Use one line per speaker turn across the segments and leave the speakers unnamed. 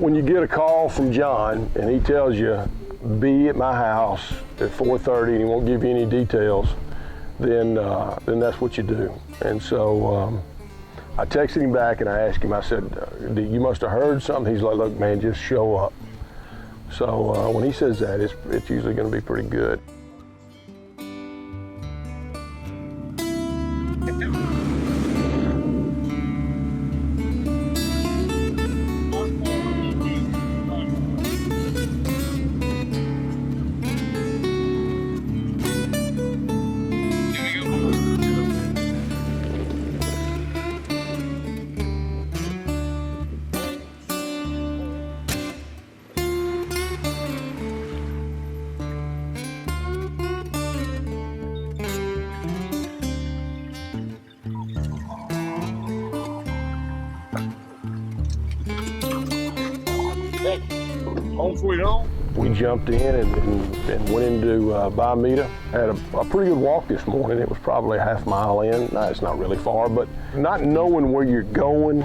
When you get a call from John and he tells you, be at my house at 4:30 and he won't give you any details, then that's what you do. And so I texted him back and I asked him, I said, you must have heard something. He's like, look, man, just show up. So when he says that, it's usually going to be pretty good.
Home sweet home.
We jumped in and went into BAYOU. Had a pretty good walk this morning. It was probably a half mile in. No, it's not really far, but not knowing where you're going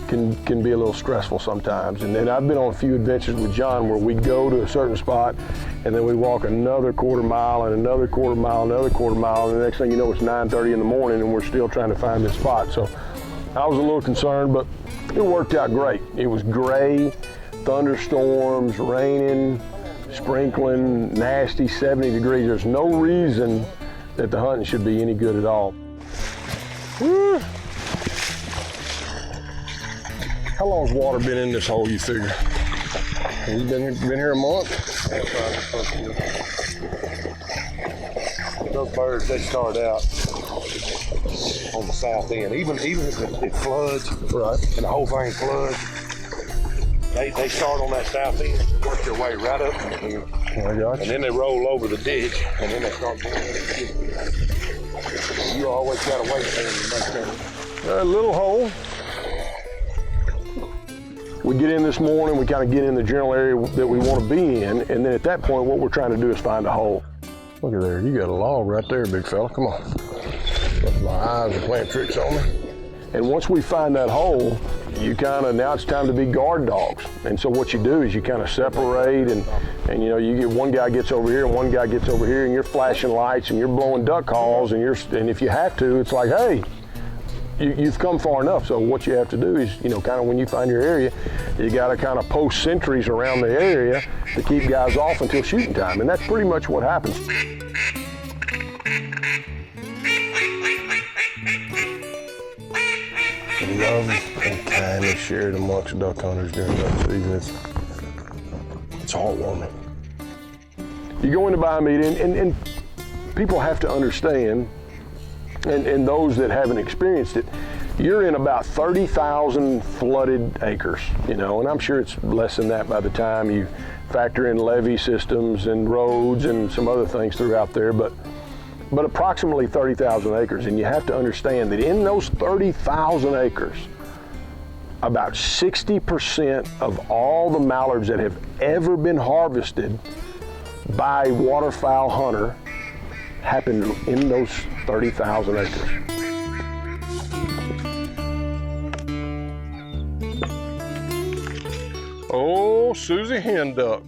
can be a little stressful sometimes. And then I've been on a few adventures with John where we go to a certain spot and then we walk another quarter mile and another quarter mile, another quarter mile, and the next thing you know it's 9:30 in the morning and we're still trying to find this spot. So I was a little concerned, but it worked out great. It was gray, thunderstorms, raining, sprinkling, nasty, 70 degrees. There's no reason that the hunting should be any good at all. Woo. How long's water been in this hole, you figure? Have you been here a month?
Those birds, they start out on the south end. Even if it floods,
Right.
and the whole thing floods, they start on that south end, work their way right up, and
I got you.
then they roll over the ditch, and then they start going up. You always gotta wait for them to make
A little hole. We get in this morning, we kind of get in the general area that we want to be in, and then at that point, what we're trying to do is find a hole. Look at there, you got a log right there, big fella, come on. My eyes are playing tricks on me. And once we find that hole, now it's time to be guard dogs. And so what you do is you kind of separate and you know, you get one guy gets over here and one guy gets over here and you're flashing lights and you're blowing duck calls and if you have to, it's like, hey, you've come far enough. So what you have to do is, you know, kind of when you find your area, you got to kind of post sentries around the area to keep guys off until shooting time. And that's pretty much what happens. Love and kindness shared amongst duck hunters during duck season. It's heartwarming. You go into BAYOU meeting and people have to understand, and those that haven't experienced it, you're in about 30,000 flooded acres, you know, and I'm sure it's less than that by the time you factor in levee systems and roads and some other things throughout there, but approximately 30,000 acres. And you have to understand that in those 30,000 acres, about 60% of all the mallards that have ever been harvested by a waterfowl hunter happened in those 30,000 acres. Oh, Susie Hen Duck.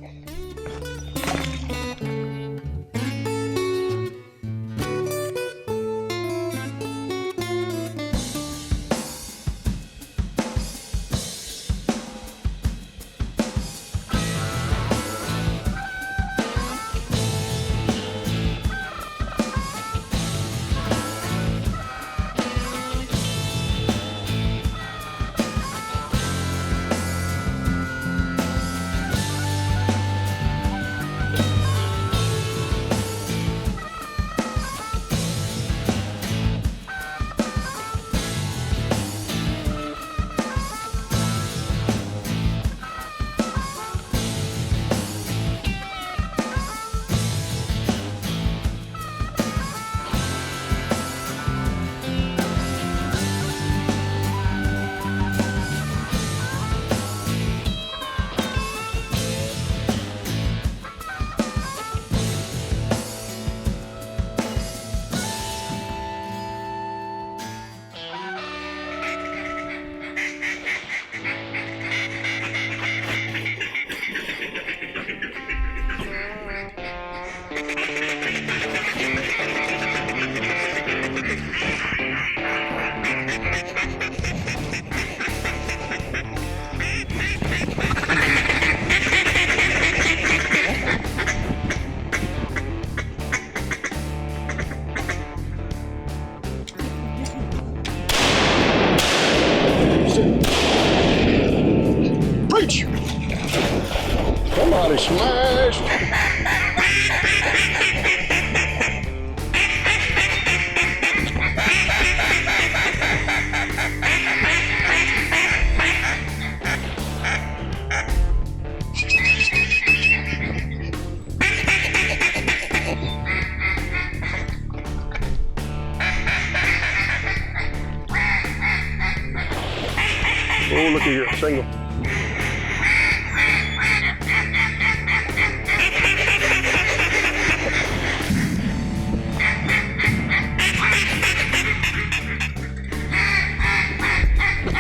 Oh, look at here, single.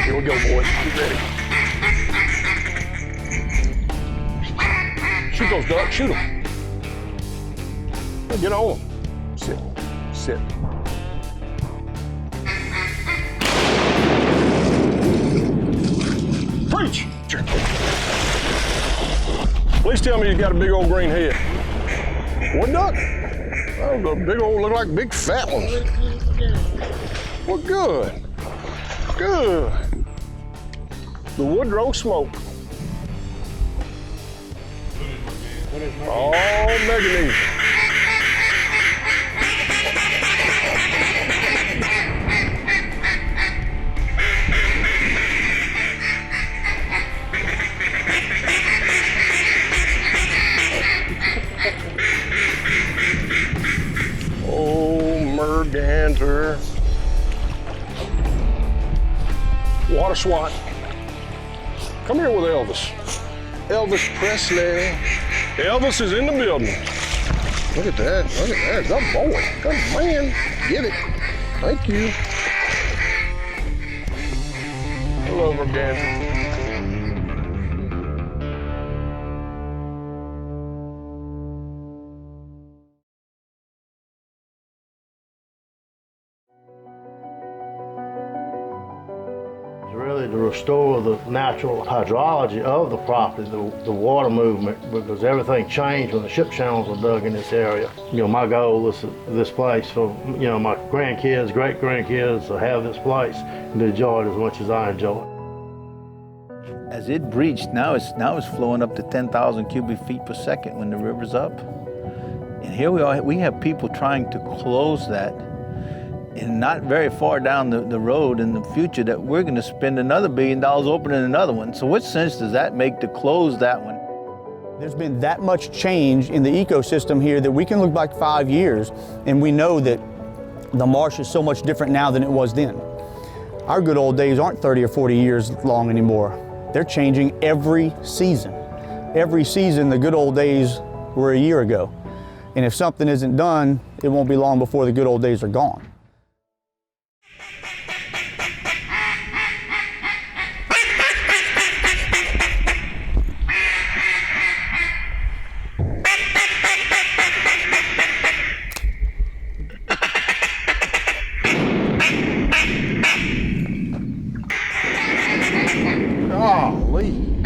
Here we go, boys. Get ready. Shoot those ducks, shoot them. Get on. Sit, sit. Preach! Please tell me you got a big old green head. What duck? Oh, the big old, look like big fat ones. Well, good. Good. The Woodrow smoke. All manganese. Merganser. Water swat. Come here with Elvis. Elvis Presley. Elvis is in the building. Look at that. Look at that. Good boy. Good man. Get it. Thank you. Hello, Merganser.
Really to restore the natural hydrology of the property, the water movement, because everything changed when the ship channels were dug in this area. You know, my goal is this place for, you know, my grandkids, great-grandkids to have this place and to enjoy it as much as I enjoy it.
As it breached, now it's flowing up to 10,000 cubic feet per second when the river's up. And here we have people trying to close that. And not very far down the road in the future that we're going to spend another $1 billion opening another one. So what sense does that make to close that one?
There's been that much change in the ecosystem here that we can look back 5 years and we know that the marsh is so much different now than it was then. Our good old days aren't 30 or 40 years long anymore. They're changing every season. Every season, the good old days were a year ago. And if something isn't done, it won't be long before the good old days are gone.
Golly. You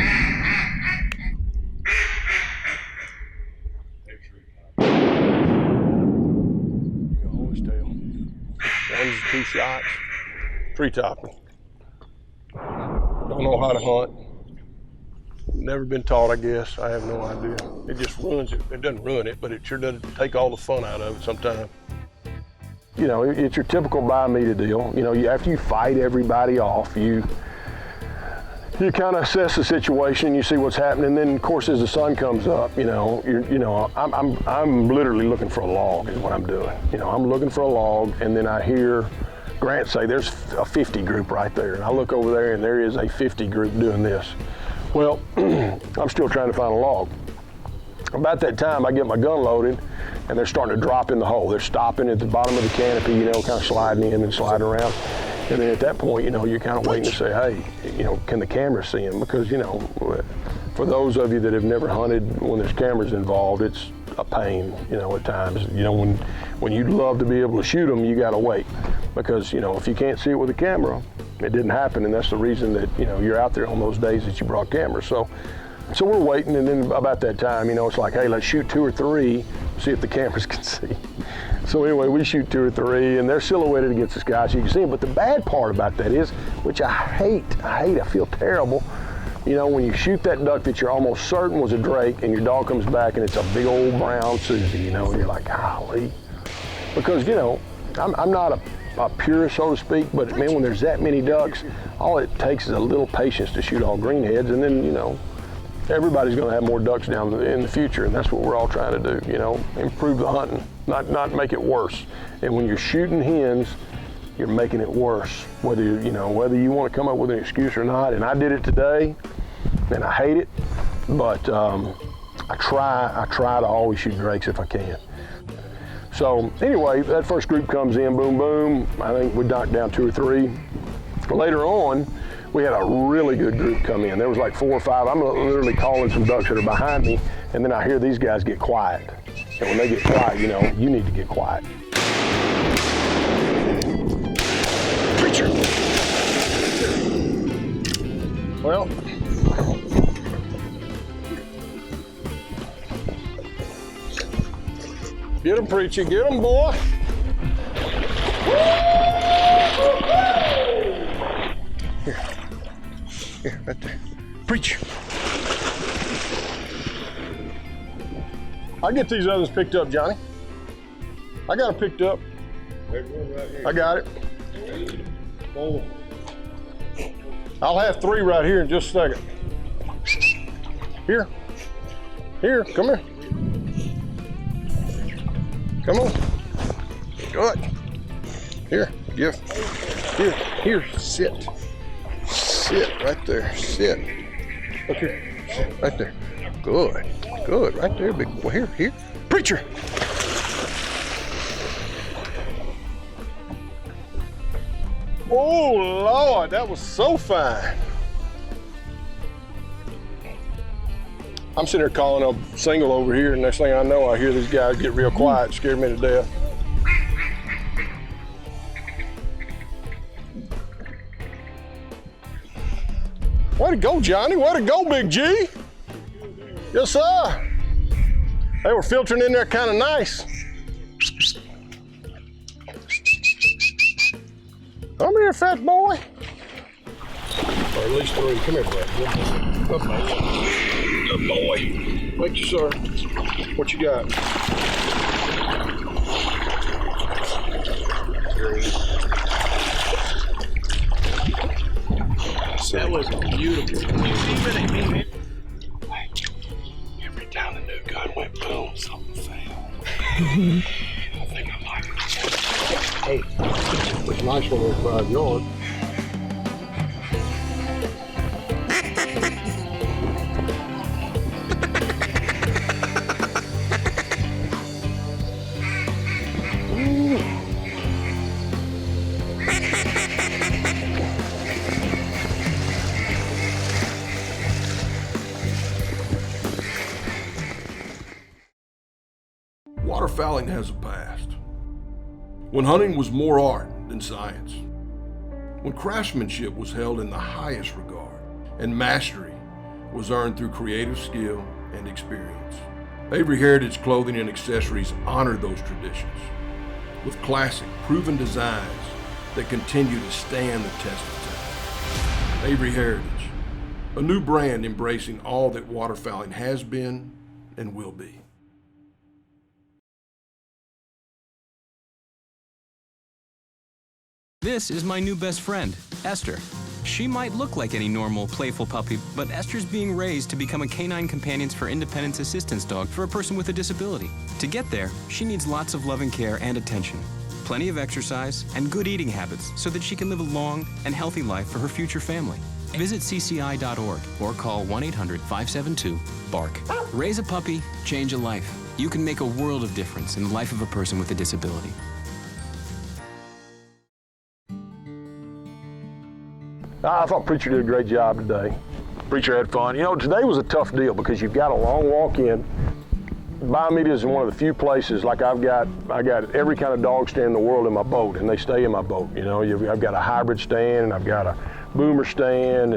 can always tell. One's 2 shots, tree topping. Don't know how to hunt. Never been taught, I guess. I have no idea. It just ruins it. It doesn't ruin it, but it sure does take all the fun out of it sometimes. You know, it's your typical buy meter deal. You know, after you fight everybody off, you kind of assess the situation, you see what's happening, and then of course as the sun comes up, I'm literally looking for a log is what I'm doing. You know, I'm looking for a log, and then I hear Grant say there's a 50 group right there, and I look over there and there is a 50 group doing this. Well, I'm still trying to find a log. About that time I get my gun loaded and they're starting to drop in the hole. They're stopping at the bottom of the canopy, you know, kind of sliding in and sliding around. And then at that point, you know, you're kind of waiting to say, hey, you know, can the camera see them? Because, you know, for those of you that have never hunted when there's cameras involved, it's a pain, you know, at times. You know, when you'd love to be able to shoot them, you got to wait. Because, you know, if you can't see it with a camera, it didn't happen. And that's the reason that, you know, you're out there on those days that you brought cameras. So we're waiting, and then about that time, you know, it's like, hey, let's shoot 2 or 3, see if the cameras can see. So anyway, we shoot 2 or 3, and they're silhouetted against the sky so you can see them. But the bad part about that is, which I hate, I feel terrible, you know, when you shoot that duck that you're almost certain was a drake, and your dog comes back and it's a big old brown Susie, you know, and you're like, golly. Because, you know, I'm not a purist, so to speak, but man, when there's that many ducks, all it takes is a little patience to shoot all greenheads, and then, you know, everybody's going to have more ducks down in the future, and that's what we're all trying to do, you know, improve the hunting, not make it worse. And when you're shooting hens, you're making it worse. Whether you want to come up with an excuse or not. And I did it today, and I hate it, but I try to always shoot drakes if I can. So anyway, that first group comes in, boom, boom. I think we knocked down 2 or 3. Later on, we had a really good group come in. There was like 4 or 5. I'm literally calling some ducks that are behind me, and then I hear these guys get quiet. And when they get quiet, you need to get quiet. Preacher! Well, get him, preacher, get him, boy. Here, right there. Preacher. I'll get these others picked up, Johnny. I got them picked up.
There's one right here.
I got it.
4.
I'll have 3 right here in just a second. Here. Here, come here. Come on. Good. Here, here, sit. Sit right there, sit. Look here, sit right there. Good, right there, big boy. Here. Preacher! Oh, Lord, that was so fine. I'm sitting there calling a single over here, and next thing I know, I hear these guys get real quiet, scared me to death. Way to go, Johnny. Way to go, Big G. Yes, sir. They were filtering in there kind of nice. Come here, fat boy. Or at least 3. Come here, Brad. Good boy. Good boy. Thank you, sir. What you got?
That was beautiful.
Every time the new gun went boom, something fell. I think I like it. Hey, it's nice when we're 5 yards.
Waterfowling has a past. When hunting was more art than science. When craftsmanship was held in the highest regard, and mastery was earned through creative skill and experience. Avery Heritage Clothing and Accessories honor those traditions with classic, proven designs that continue to stand the test of time. Avery Heritage, a new brand embracing all that waterfowling has been and will be.
This is my new best friend, Esther. She might look like any normal, playful puppy, but Esther's being raised to become a canine companions for independence assistance dog for a person with a disability. To get there, she needs lots of loving care and attention, plenty of exercise, and good eating habits so that she can live a long and healthy life for her future family. Visit cci.org or call 1-800-572-BARK. Raise a puppy, change a life. You can make a world of difference in the life of a person with a disability.
I thought Preacher did a great job today. Preacher had fun. Today was a tough deal because you've got a long walk in. BAYOU is one of the few places, like I got every kind of dog stand in the world in my boat, and they stay in my boat. I've got a hybrid stand, and I've got a boomer stand,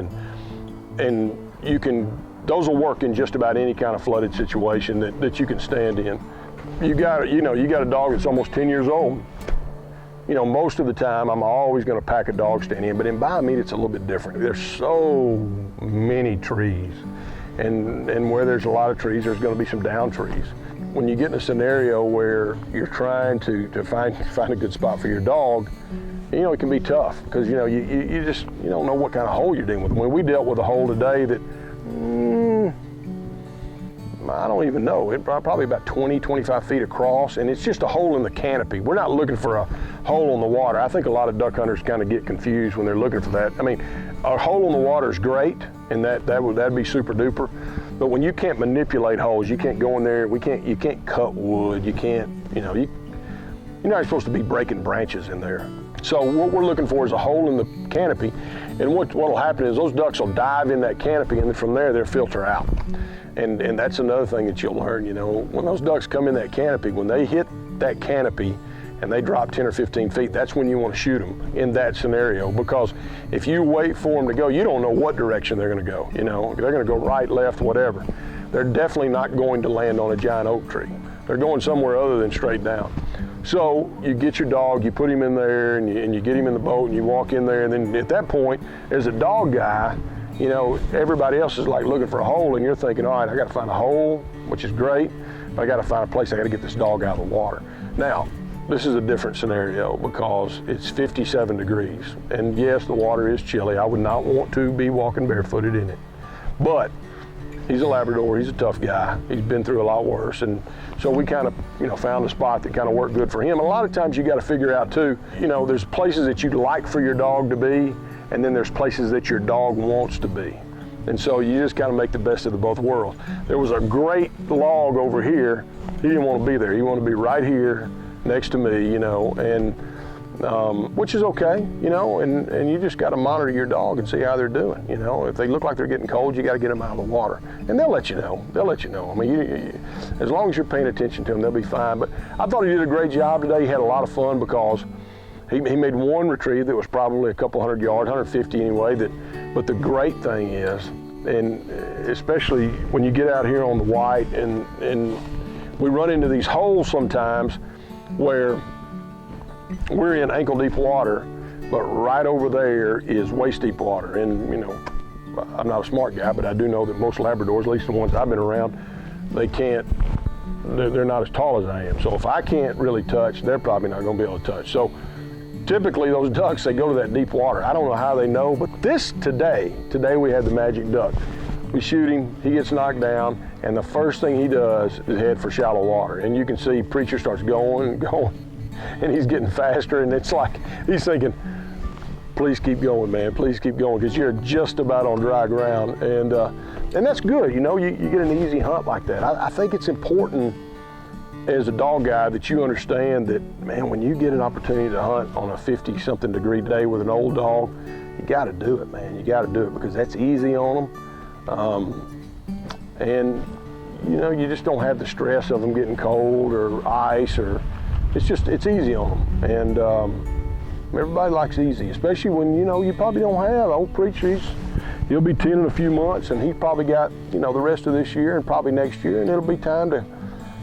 and those will work in just about any kind of flooded situation that you can stand in. You got a dog that's almost 10 years old. Most of the time I'm always going to pack a dog stand in, but in BAYOU it's a little bit different. There's so many trees, and where there's a lot of trees, there's going to be some down trees. When you get in a scenario where you're trying to find a good spot for your dog, it can be tough because you don't know what kind of hole you're dealing with. When we dealt with a hole today that I don't even know, it's probably about 20, 25 feet across, and it's just a hole in the canopy. We're not looking for a hole on the water. I think a lot of duck hunters kind of get confused when they're looking for that. I mean, a hole on the water is great, and that'd be super duper. But when you can't manipulate holes, you can't go in there. You can't cut wood. You can't, you're not supposed to be breaking branches in there. So what we're looking for is a hole in the canopy, and what'll happen is those ducks will dive in that canopy, and then from there they'll filter out. And that's another thing that you'll learn. When those ducks come in that canopy, when they hit that canopy and they drop 10 or 15 feet, that's when you want to shoot them in that scenario, because if you wait for them to go, you don't know what direction they're going to go. They're going to go right, left, whatever. They're definitely not going to land on a giant oak tree. They're going somewhere other than straight down. So you get your dog, you put him in there, and you get him in the boat, and you walk in there, and then at that point, as a dog guy, everybody else is like looking for a hole, and you're thinking, all right, I got to find a hole, which is great, but I got to find a place, I got to get this dog out of the water. Now, this is a different scenario because it's 57 degrees, and yes, the water is chilly. I would not want to be walking barefooted in it, but he's a Labrador, he's a tough guy. He's been through a lot worse, and so we kind of, found a spot that kind of worked good for him. A lot of times you got to figure out too, there's places that you'd like for your dog to be, and then there's places that your dog wants to be. And so you just kind of make the best of both worlds. There was a great log over here. He didn't want to be there. He wanted to be right here next to me, and which is okay, and you just got to monitor your dog and see how they're doing. If they look like they're getting cold, you got to get them out of the water, and they'll let you know. I mean, as long as you're paying attention to them, they'll be fine. But I thought he did a great job today. He had a lot of fun because he made one retrieve that was probably a couple 100 yards, 150 anyway. But the great thing is, and especially when you get out here on the white, and we run into these holes sometimes where we're in ankle deep water, but right over there is waist deep water. And I'm not a smart guy, but I do know that most Labradors, at least the ones I've been around, they're not as tall as I am. So if I can't really touch, they're probably not going to be able to touch. So typically those ducks, they go to that deep water. I don't know how they know, but today we had the magic duck. We shoot him, he gets knocked down, and the first thing he does is head for shallow water. And you can see Preacher starts going and going, and he's getting faster, and it's like he's thinking, please keep going, man, please keep going, because you're just about on dry ground. And that's good, you get an easy hunt like that. I think it's important as a dog guy that you understand that, man, when you get an opportunity to hunt on a 50-something degree day with an old dog, you got to do it, man. You got to do it because that's easy on them. And you just don't have the stress of them getting cold or ice, or it's easy on them. And everybody likes easy, especially when you probably don't have old Preacher. He'll be 10 in a few months, and he's probably got the rest of this year and probably next year, and it'll be time to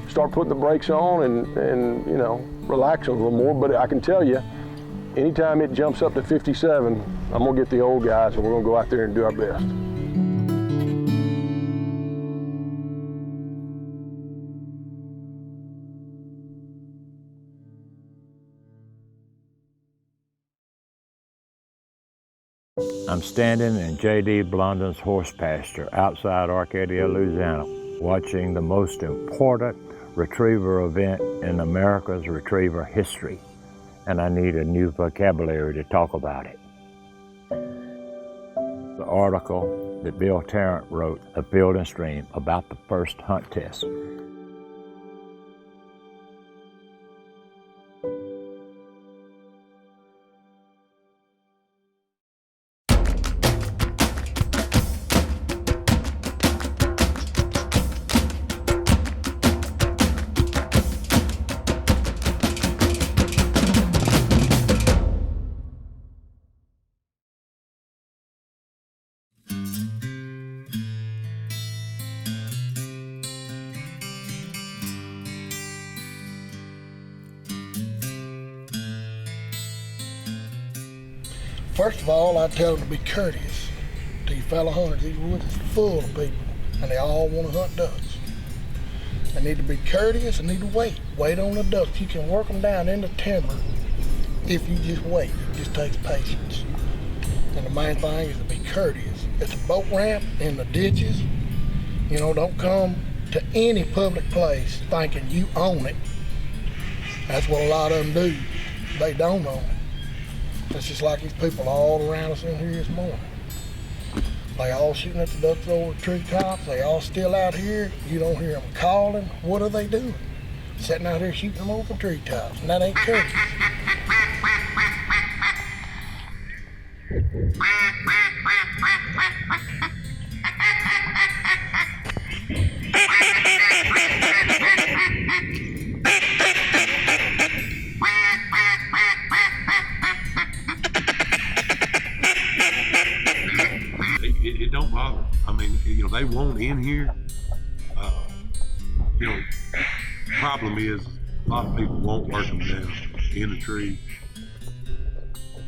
start putting the brakes on and relax a little more. But I can tell you, anytime it jumps up to 57, I'm gonna get the old guys and we're gonna go out there and do our best.
I'm standing in J.D. Blondin's horse pasture outside Arcadia, Louisiana, watching the most important retriever event in America's retriever history, and I need a new vocabulary to talk about it. The article that Bill Tarrant wrote of Field and Stream about the first hunt test.
First of all, I tell them to be courteous to you fellow hunters. These woods is full of people, and they all want to hunt ducks. They need to be courteous and need to wait. Wait on the ducks. You can work them down in the timber if you just wait. It just takes patience. And the main thing is to be courteous. It's a boat ramp in the ditches. Don't come to any public place thinking you own it. That's what a lot of them do. They don't own it. It's just like these people all around us in here this morning. They all shooting at the ducks over the treetops. They all still out here. You don't hear them calling. What are they doing? Sitting out here shooting them over the treetops. And that ain't courteous.
It don't bother. I mean, you know, they want in here. You know, problem is a lot of people won't work them down in the tree.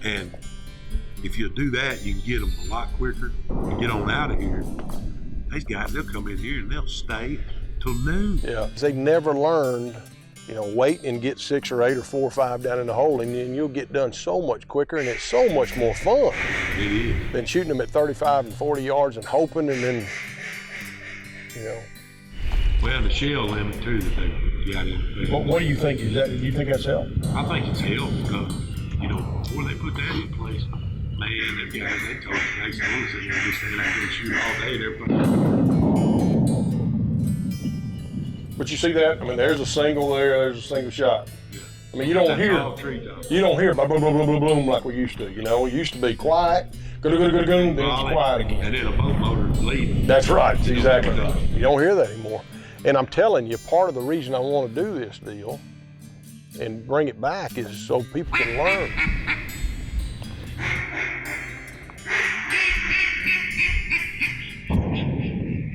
And if you do that, you can get them a lot quicker and get on out of here. These guys, they'll come in here and they'll stay till noon.
Yeah, they never learned, you know, wait and get 6 or 8 or 4 or 5 down in the hole, and then you'll get done so much quicker, and it's so much more fun
It is.
than shooting them at 35 and 40 yards and hoping, and then, you know.
Well, the shell limit too that they got in there.
What do you think? Is that? Do you think that's helped?
I think it's hell because, you know, before they put that in place, man, them guys, they told us they sit there and just stand out there and shoot all day. They're
But you see that? I mean, there's a single there. There's a single shot.
Yeah.
I mean, you don't
That's
hear.
all treetops.
You don't hear boom, boom, boom, boom, boom, boom like we used to. You know, it used to be quiet. Go, then it's quiet again.
And then a boat motor leading.
That's right. Exactly right. You don't hear that anymore. And I'm telling you, part of the reason I want to do this deal and bring it back is so people can learn.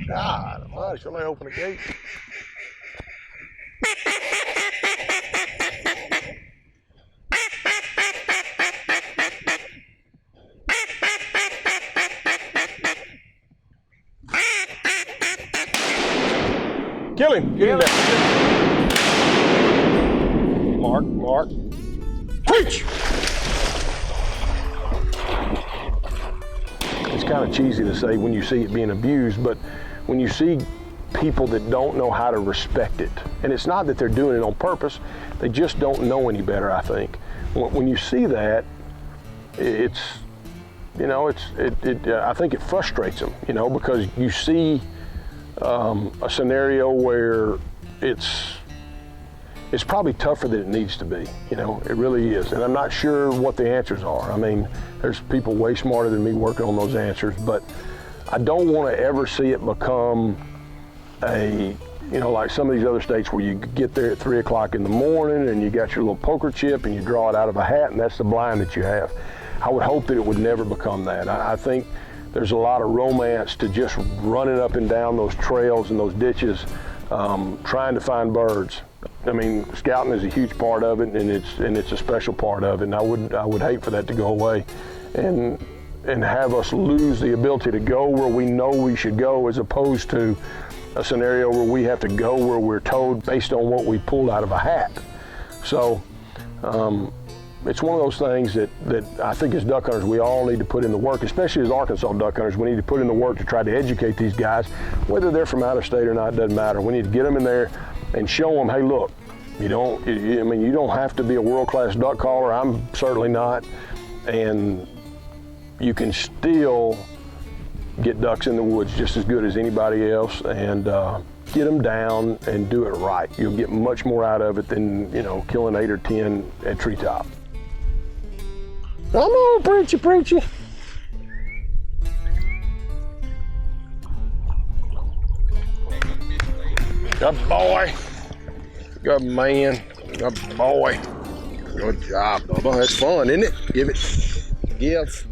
God almighty, somebody open the gate. Kill him. Get him down. Mark. Preach! It's kind of cheesy to say when you see it being abused, but when you see people that don't know how to respect it, and it's not that they're doing it on purpose, they just don't know any better, I think. When you see that, it's, you know, I think it frustrates them, you know, because you see a scenario where it's probably tougher than it needs to be. You know, it really is. And I'm not sure what the answers are. I mean, there's people way smarter than me working on those answers, but I don't want to ever see it become a, you know, like some of these other states where you get there at 3 o'clock in the morning and you got your little poker chip and you draw it out of a hat and that's the blind that you have. I would hope that it would never become that. I think there's a lot of romance to just running up and down those trails and those ditches, trying to find birds. I mean, scouting is a huge part of it, and it's a special part of it. And I would hate for that to go away, and have us lose the ability to go where we know we should go, as opposed to a scenario where we have to go where we're told based on what we pulled out of a hat. So. It's one of those things that I think as duck hunters, we all need to put in the work, especially as Arkansas duck hunters. We need to put in the work to try to educate these guys, whether they're from out of state or not, it doesn't matter. We need to get them in there and show them, hey, look, you don't have to be a world-class duck caller. I'm certainly not. And you can still get ducks in the woods just as good as anybody else, and get them down and do it right. You'll get much more out of it than, you know, killing 8 or 10 at treetop. Come on, preachy. Good boy. Good man. Good boy. Good job, Bubba. That's fun, isn't it? Give it. Give.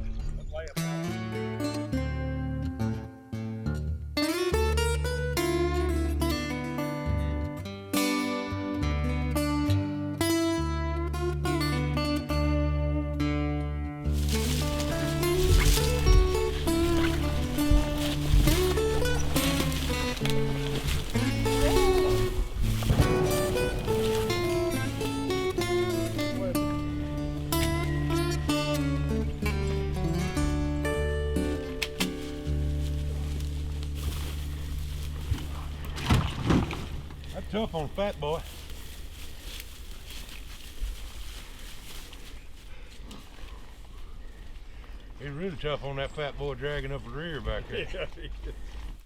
Tough on a fat boy.
He's really tough on that fat boy dragging up the rear back there.